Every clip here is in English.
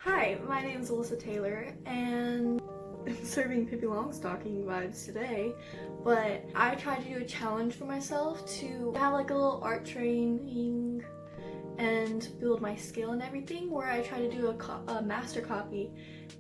Hi, my name is Alyssa Taylor, and I'm serving Pippi Longstocking vibes today, but I tried to do a challenge for myself to have like a little art training and build my skill and everything, where I try to do a master copy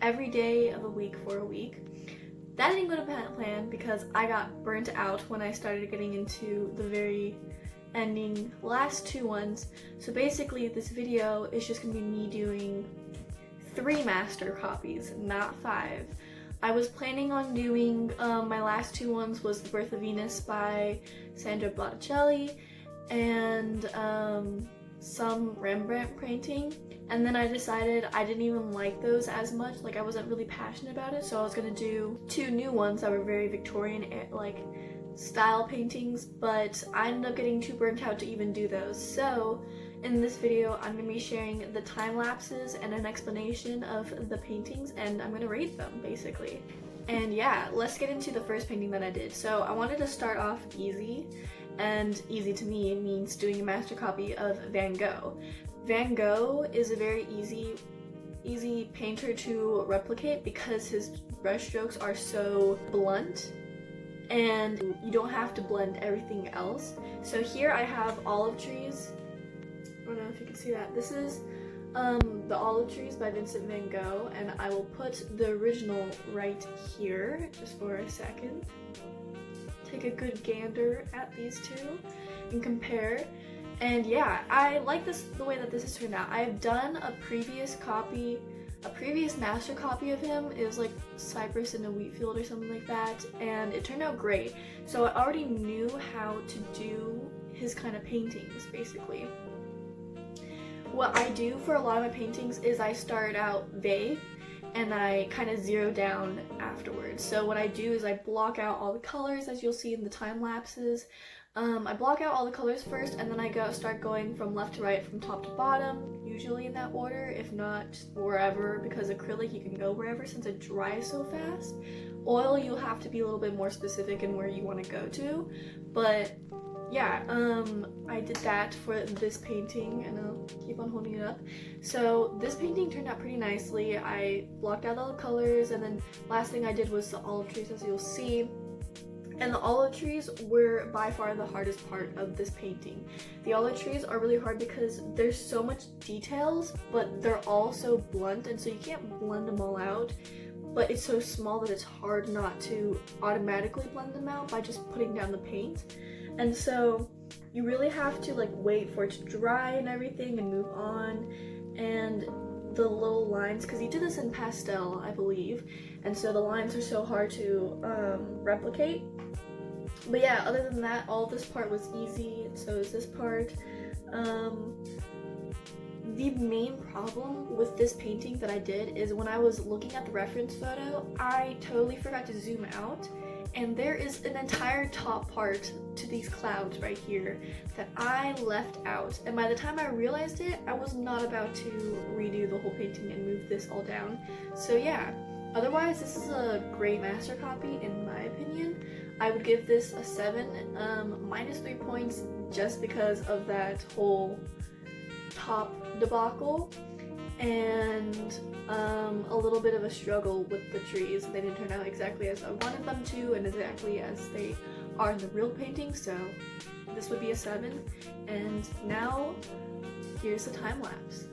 every day of the week for a week. That didn't go to plan because I got burnt out when I started getting into the very ending last two ones. So basically this video is just gonna be me doing 3 master copies, not 5. I was planning on doing, my last two ones was The Birth of Venus by Sandra Botticelli and some Rembrandt painting, and then I decided I didn't even like those as much, like I wasn't really passionate about it, so I was gonna do 2 new ones that were very Victorian like style paintings, but I ended up getting too burnt out to even do those. So in this video, I'm going to be sharing the time lapses and an explanation of the paintings, and I'm going to rate them, basically. And yeah, let's get into the first painting that I did. So I wanted to start off easy, and easy to me means doing a master copy of Van Gogh. Van Gogh is a very easy painter to replicate because his brushstrokes are so blunt, and you don't have to blend everything else. So here I have olive trees. I don't know if you can see that. This is the Olive Trees by Vincent van Gogh, and I will put the original right here just for a second. Take a good gander at these two and compare. And yeah, I like the way that this has turned out. I have done a previous master copy of him. It was like Cypress in a wheat field or something like that, and it turned out great. So I already knew how to do his kind of paintings, basically. What I do for a lot of my paintings is I start out vague and I kind of zero down afterwards. So what I do is I block out all the colors, as you'll see in the time lapses. I block out all the colors first, and then I start going from left to right, from top to bottom, usually in that order, if not wherever, because acrylic you can go wherever since it dries so fast. Oil, you'll have to be a little bit more specific in where you want to go to, but yeah, I did that for this painting, and I'll keep on holding it up. So this painting turned out pretty nicely. I blocked out all the colors, and then last thing I did was the olive trees, as you'll see. And the olive trees were by far the hardest part of this painting. The olive trees are really hard because there's so much details, but they're all so blunt, and so you can't blend them all out. But it's so small that it's hard not to automatically blend them out by just putting down the paint. And so you really have to like wait for it to dry and everything and move on. And the little lines, because he did this in pastel, I believe, and so the lines are so hard to replicate. But yeah, other than that, all this part was easy, and so is this part. The main problem with this painting that I did is when I was looking at the reference photo, I totally forgot to zoom out, and there is an entire top part to these clouds right here that I left out, and by the time I realized it, I was not about to redo the whole painting and move this all down. So yeah, otherwise this is a great master copy in my opinion. I would give this a 7, minus 3 points just because of that whole top debacle, and a little bit of a struggle with the trees. They didn't turn out exactly as I wanted them to and exactly as they are in the real painting, so this would be a 7. And now here's the time lapse.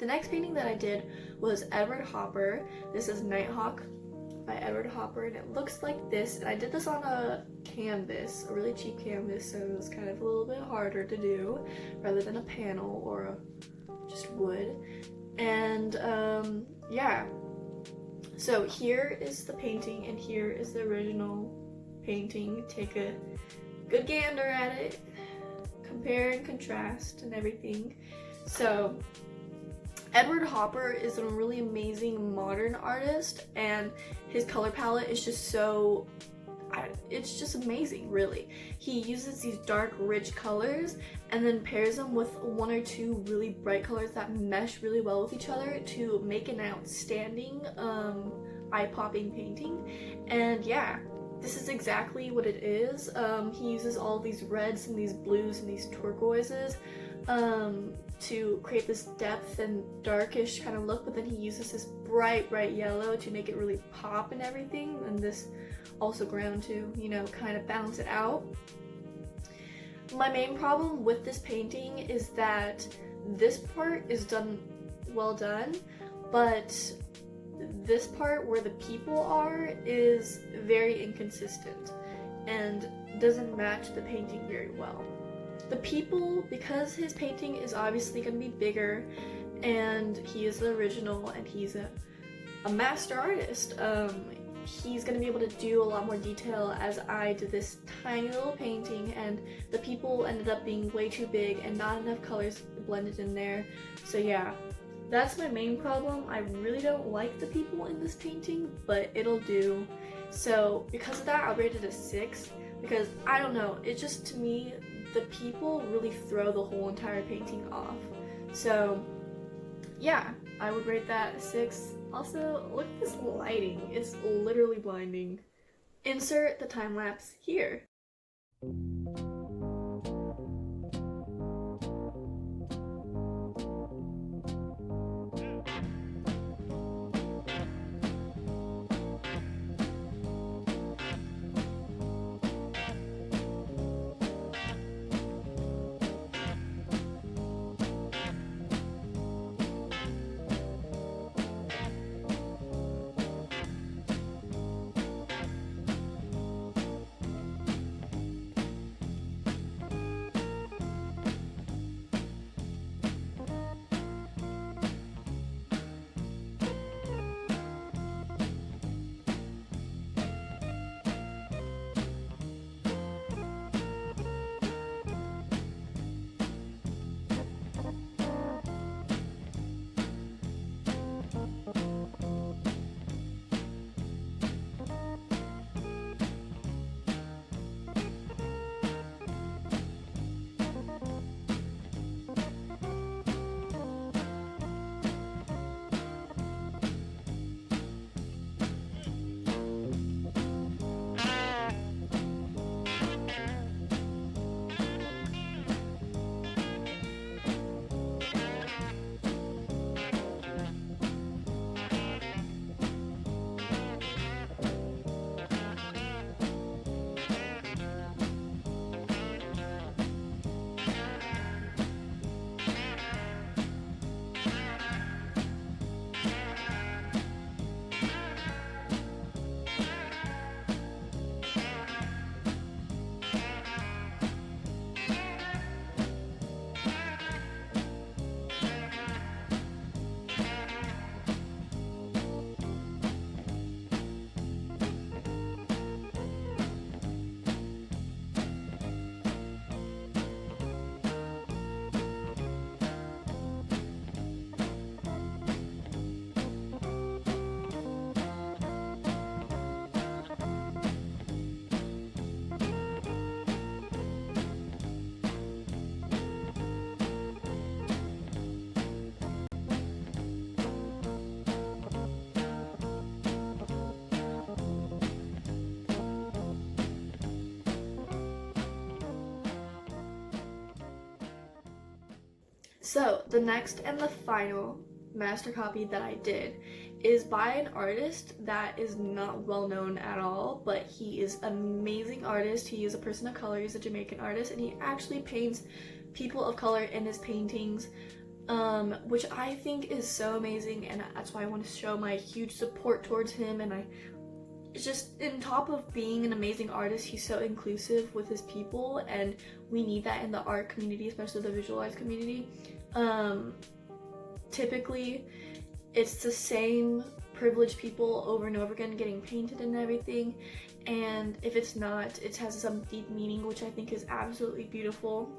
The next painting that I did was Edward Hopper. This is Nighthawk by Edward Hopper, and it looks like this. And I did this on a canvas, a really cheap canvas, so it was kind of a little bit harder to do rather than a panel or just wood. And yeah, so here is the painting and here is the original painting. Take a good gander at it, compare and contrast and everything. So Edward Hopper is a really amazing modern artist, and his color palette is just so, it's just amazing, really. He uses these dark, rich colors and then pairs them with one or two really bright colors that mesh really well with each other to make an outstanding, eye-popping painting. And yeah, this is exactly what it is. He uses all these reds and these blues and these turquoises to create this depth and darkish kind of look, but then he uses this bright yellow to make it really pop and everything, and this also ground to, you know, kind of balance it out. My main problem with this painting is that this part is well done, but this part where the people are is very inconsistent and doesn't match the painting very well. The people, because his painting is obviously going to be bigger and he is the original and he's a master artist, he's going to be able to do a lot more detail, as I did this tiny little painting and the people ended up being way too big and not enough colors blended in there. So yeah, that's my main problem. I really don't like the people in this painting, but it'll do. So because of that, I'll rate it a 6, because I don't know, it just, to me, the people really throw the whole entire painting off. So yeah, I would rate that a 6. Also, look at this lighting. It's literally blinding. Insert the time lapse here. So the next and the final master copy that I did is by an artist that is not well known at all, but he is an amazing artist. He is a person of color, he's a Jamaican artist, and he actually paints people of color in his paintings which I think is so amazing, and that's why I want to show my huge support towards him. And it's just, on top of being an amazing artist, he's so inclusive with his people, and we need that in the art community, especially the visual arts community. Typically it's the same privileged people over and over again getting painted and everything, and if it's not, it has some deep meaning, which I think is absolutely beautiful.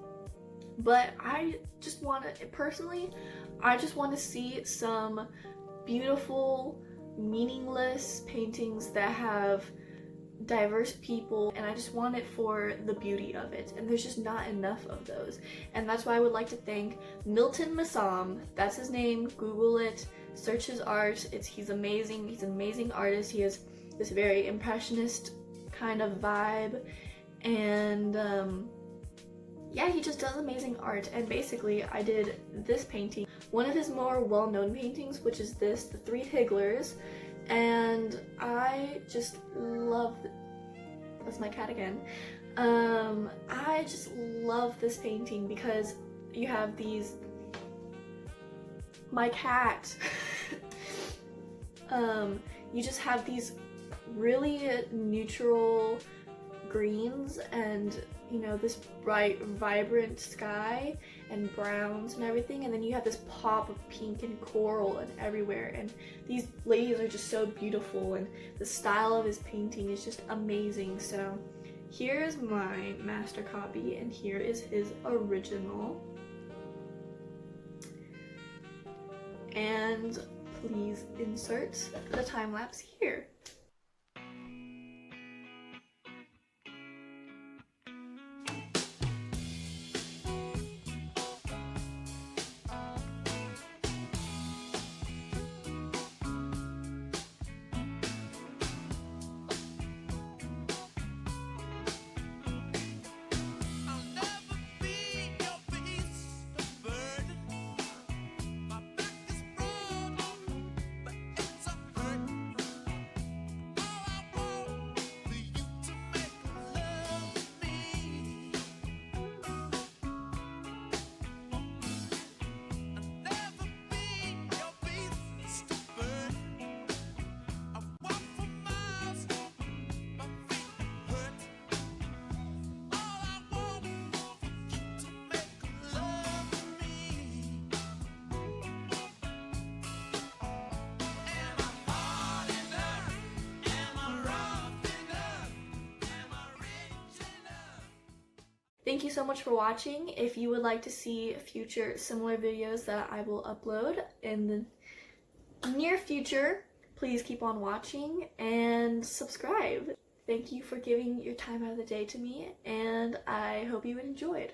But I just want to, personally, I just want to see some beautiful, meaningless paintings that have diverse people, and I just want it for the beauty of it, and there's just not enough of those. And that's why I would like to thank Milton Messam, that's his name, Google it, search his art. He's amazing. He's an amazing artist. He has this very impressionist kind of vibe, and yeah, he just does amazing art. And basically I did this painting, one of his more well-known paintings, which is this, The Three Higglers, and I just love that's my cat again. I just love this painting because you have these, my cat you just have these really neutral greens, and you know, this bright vibrant sky and browns and everything, and then you have this pop of pink and coral and everywhere, and these ladies are just so beautiful, and the style of his painting is just amazing. So here's my master copy, and here is his original, and please insert the time lapse here. Thank you so much for watching. If you would like to see future similar videos that I will upload in the near future, please keep on watching and subscribe. Thank you for giving your time out of the day to me, and I hope you enjoyed.